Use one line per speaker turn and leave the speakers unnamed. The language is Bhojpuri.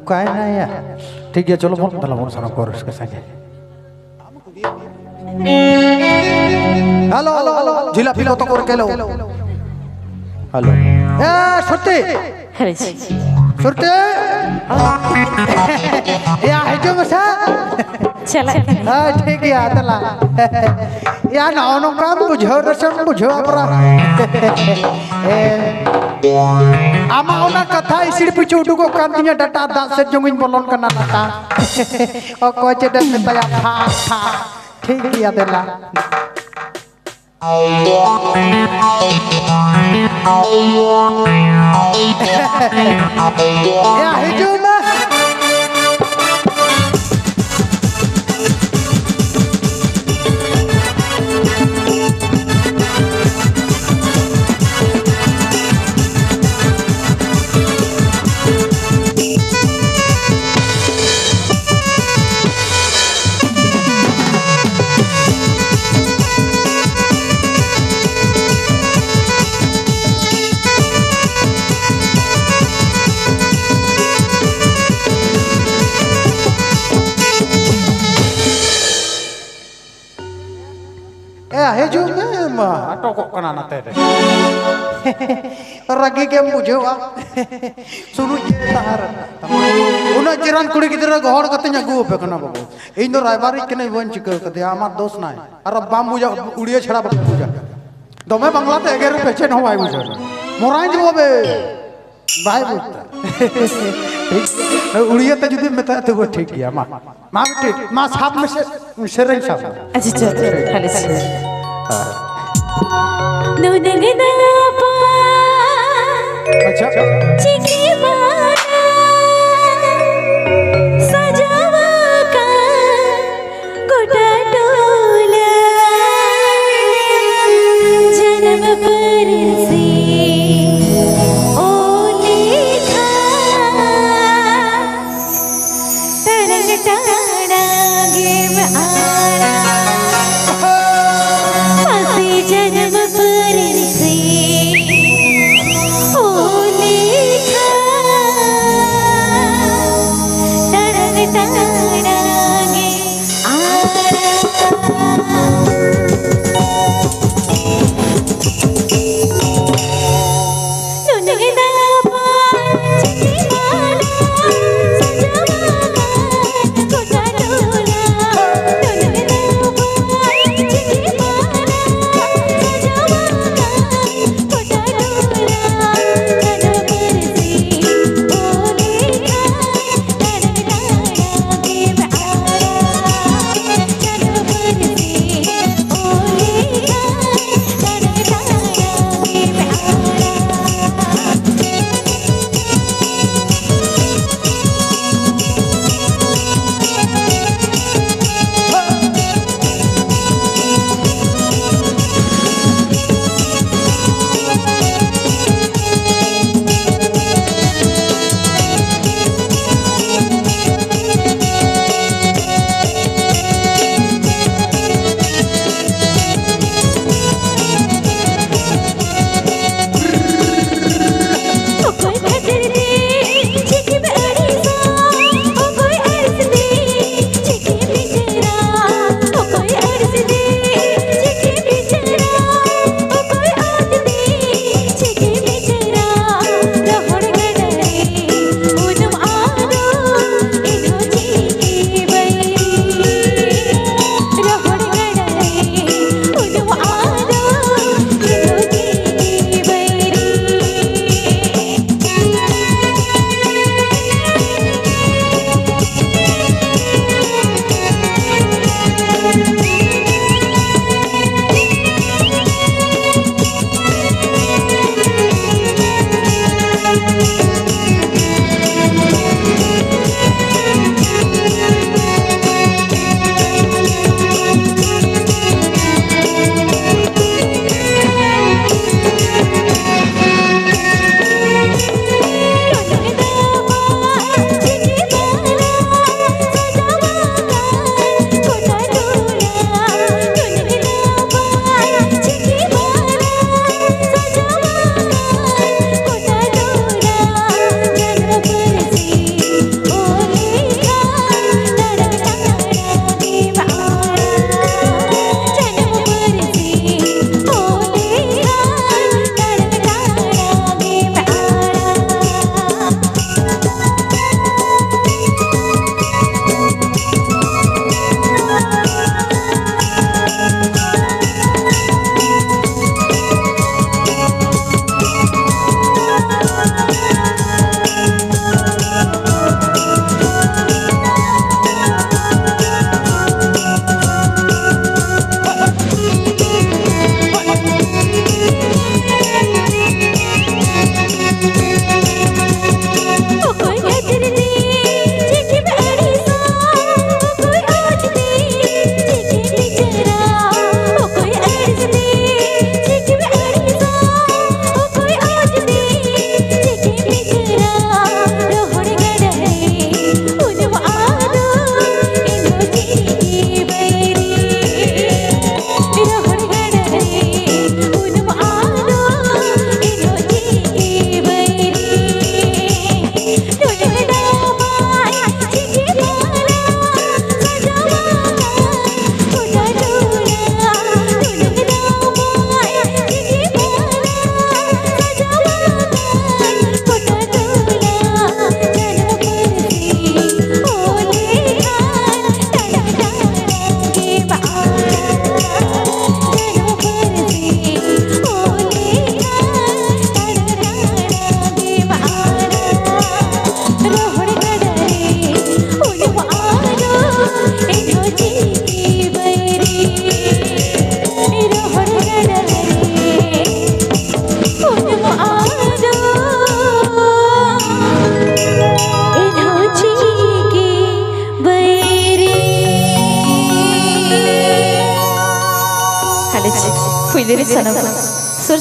काय ना यार ठीक है चलो बोल तला बोल सारा कोरस के संगे हेलो जिला फिलो तो कोर केलो हेलो ए सुरते
अरे
सुरते या हेजो मसा
चला
हां ठीक है तला या नानो काम बुझो रसन बुझो अपरा आमा ओना कथा इसिड़ पिछु उडुको कांतिया डाटा दास से जंगिन बोलन कना डाटा ओ कोचे डट तया था ठीक है देला या हिजो ना हेजू में आटो को कना ना तेरे रगी के बुझो सुनु ये तार उना चिरान कुड़ी गिदरा गहड़ कते न्यागु पे कना बाबू इन दो रायबारी के नहीं बन चिकर कते आमार दोस्त ना अरे बाम बुझा उड़िए छड़ा बाबू बुझा दमे बांग्ला ते 11 पेचे न होय बुझा मोराई जो बे भाई बुझता उड़िए ते जुदी में ते वो ठीक है मां बेटी मां साहब में से शेरन साहब
अच्छा चल खाली से नुदगदा पा
अच्छा
चिकी बाना सजावा का गोटा टोला जन्म पर से ओ लिखा तरंग टाना गेम आरा जन्म पर से ओ लिखा तरंग टांगे
खाली फुले सानम